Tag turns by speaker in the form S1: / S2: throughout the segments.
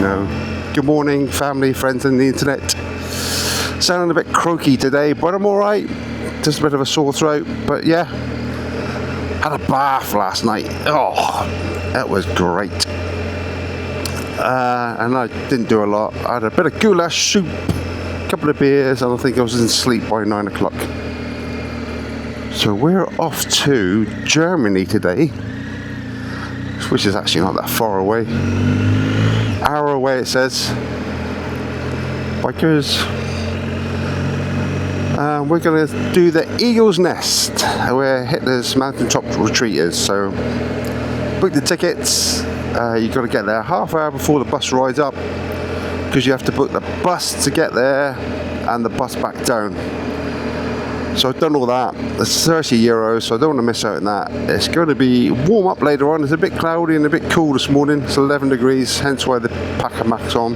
S1: Good morning, family, friends and the internet. Sounding a bit croaky today, but I'm alright. Just a bit of a sore throat, but yeah. Had a bath last night. Oh, that was great. And I didn't do a lot. I had a bit of goulash soup, a couple of beers, and I think I was in sleep by 9 o'clock. So we're off to Germany today, which is actually not that far away. Hour away it says. Bikers. We're going to do the Eagle's Nest, where Hitler's mountaintop retreat is. So book the tickets. You've got to get there half hour before the bus rides up, because you have to book the bus to get there and the bus back down. So I've done all that. It's €30, so I don't want to miss out on that. It's going to be warm up later on. It's a bit cloudy and a bit cool this morning. It's 11 degrees, hence why the packer max on.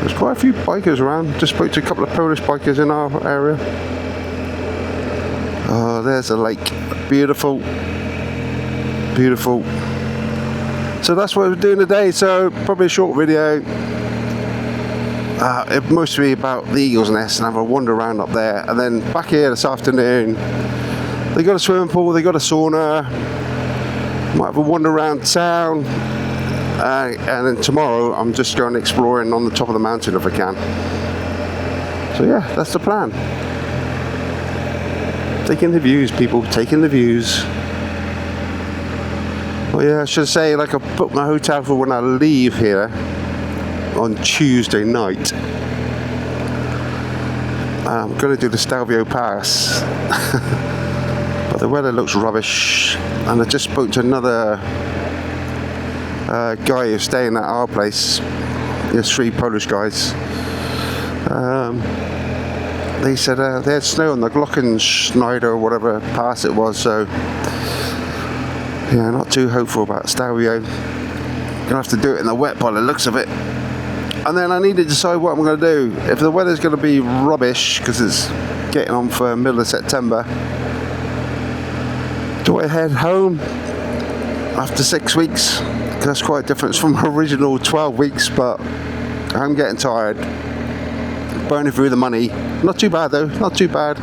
S1: There's quite a few bikers around. Just spoke to a couple of Polish bikers in our area. Oh, there's a lake. Beautiful. Beautiful. So that's what we're doing today. So probably a short video. It mostly about the Eagle's Nest and have a wander around up there, and then back here this afternoon they got a swimming pool, they got a sauna, might have a wander around town, and then tomorrow I'm just going exploring on the top of the mountain if I can. So yeah, that's the plan. Taking the views, people, taking the views. Well yeah, I should say, like, I booked my hotel for when I leave here on Tuesday night. I'm going to do the Stelvio Pass, but the weather looks rubbish. And I just spoke to another guy who's staying at our place. There's 3 Polish guys. They said they had snow on the Glockenschneider or whatever pass it was, so yeah, not too hopeful about Stelvio. Gonna have to do it in the wet by the looks of it. And then I need to decide what I'm going to do. If the weather's going to be rubbish, because it's getting on for middle of September, do I head home after 6 weeks? Because that's quite a difference from my original 12 weeks, but I'm getting tired. Burning through the money. Not too bad though, not too bad.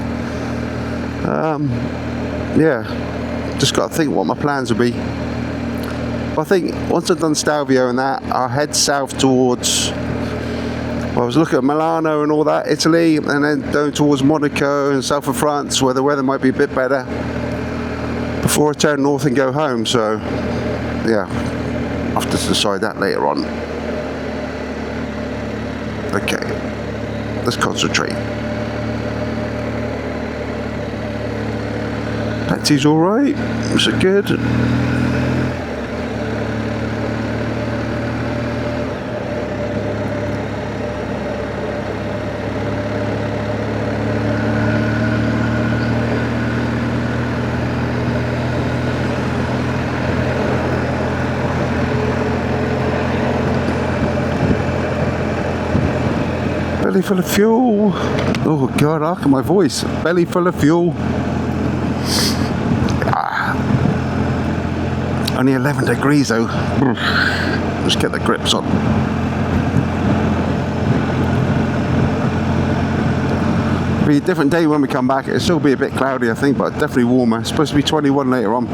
S1: Yeah, just got to think what my plans will be. I think once I've done Stelvio and that, I'll head south towards, well, I was looking at Milano and all that, Italy, and then down towards Monaco and south of France, where the weather might be a bit better, before I turn north and go home. So yeah, I'll have to decide that later on. Okay, let's concentrate. Taxi's alright, is it good? Belly full of fuel. Oh god, look at my voice. Belly full of fuel. Only 11 degrees though. Just get the grips on. It'll be a different day when we come back. It'll still be a bit cloudy I think, but definitely warmer. It's supposed to be 21 later on.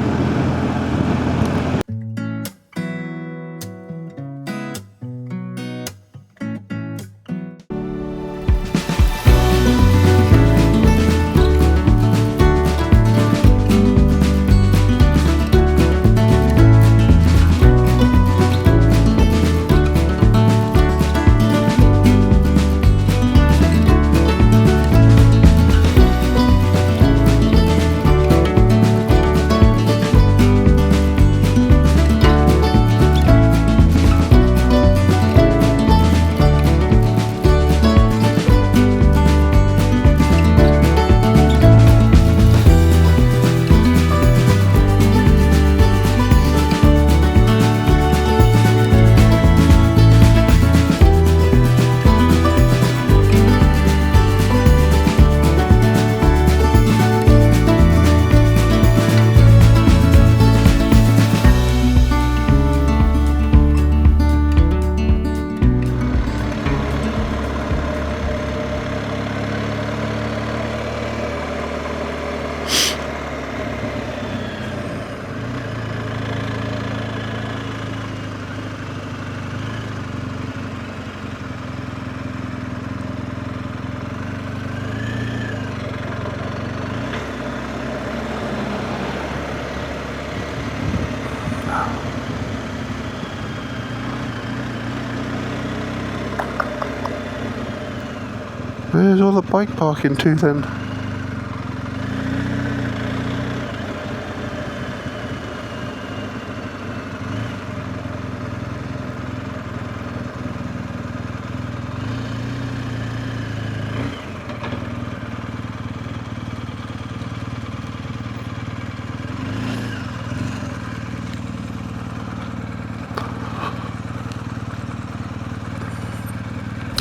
S1: Where's all the bike parking to then?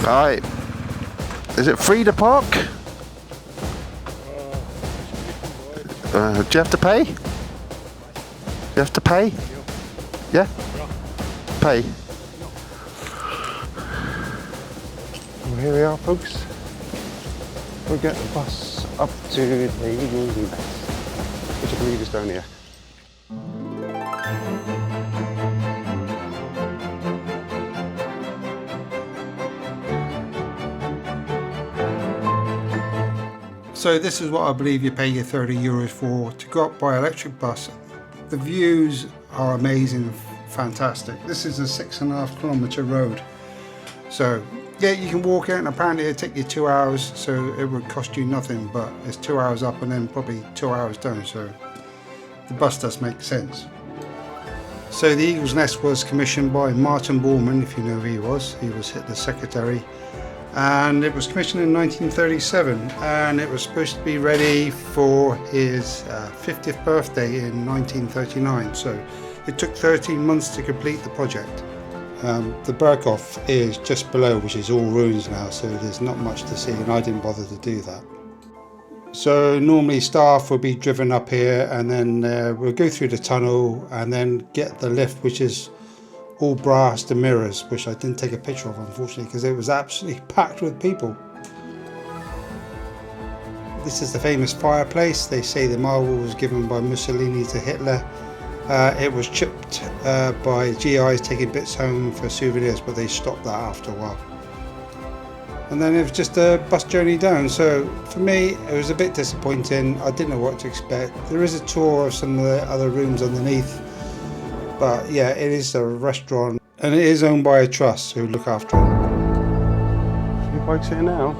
S1: Alright, is it free to park? Do you have to pay? You have to pay? Yeah? Pay. Well, here we are, folks. We'll get the bus up to the Eagles Nest, which I believe is down here.
S2: So this is what I believe you pay your €30 for, to go up by electric bus. The views are amazing, fantastic. This is a 6.5 kilometre road. So yeah, you can walk it, and apparently it'll take you 2 hours, so it would cost you nothing, but it's 2 hours up and then probably 2 hours down, so the bus does make sense. So the Eagle's Nest was commissioned by Martin Bormann, if you know who he was. He was Hitler's secretary. And it was commissioned in 1937, and it was supposed to be ready for his 50th birthday in 1939, so it took 13 months to complete the project. The Berchtesgaden is just below, which is all ruins now, so there's not much to see, and I didn't bother to do that. So normally staff will be driven up here, and then we'll go through the tunnel and then get the lift, which is all brass to mirrors, which I didn't take a picture of, unfortunately, because it was absolutely packed with people. This is the famous fireplace. They say the marble was given by Mussolini to Hitler. It was chipped by GIs taking bits home for souvenirs, but they stopped that after a while. And then it was just a bus journey down. So for me, it was a bit disappointing. I didn't know what to expect. There is a tour of some of the other rooms underneath. But yeah, it is a restaurant, and it is owned by a trust who look after it. A few bikes here now.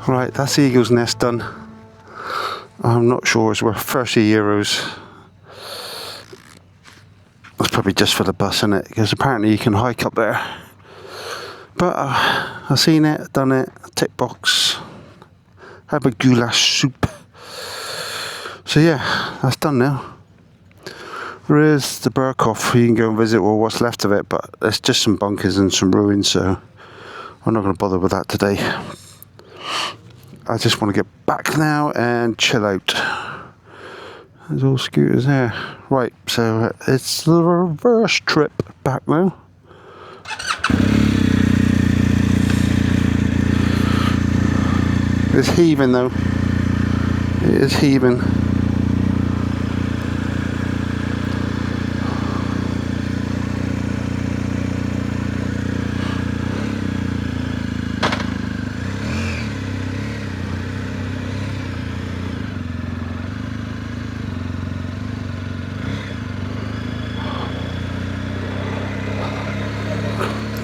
S1: Right, that's the Eagle's Nest done. I'm not sure it's worth €30. That's probably just for the bus, isn't it? Because apparently you can hike up there. But I've seen it, done it, tick box. Have a goulash soup. So yeah, that's done now. There is the Berchtesgaden, you can go and visit, or what's left of it, but there's just some bunkers and some ruins, so I'm not going to bother with that today. I just want to get back now and chill out. There's all scooters there. Right, so it's the reverse trip back now. It's heaving though. It is heaving.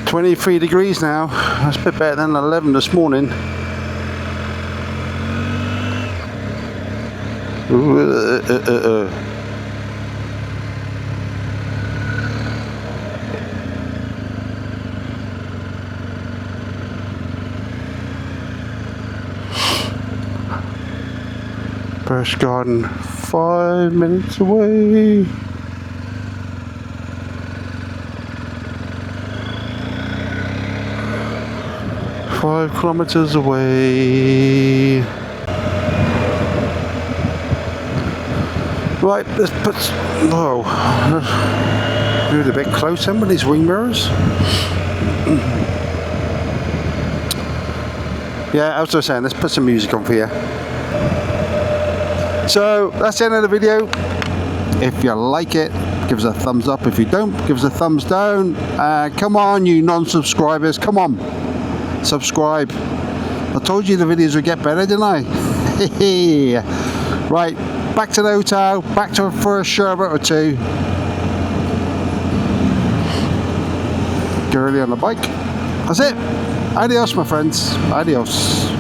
S1: .23 degrees now. That's a bit better than 11 this morning. Berchtesgaden, 5 minutes away. Five kilometers away. Right, let's put. Whoa, move a bit closer with these wing mirrors. Yeah, as I was saying, let's put some music on for you. So that's the end of the video. If you like it, give us a thumbs up. If you don't, give us a thumbs down. Come on, you non-subscribers, come on. Subscribe. I told you the videos would get better, didn't I? Right, back to the hotel, back to for a sherbet or two. Girlie on the bike. That's it. Adios, my friends. Adios.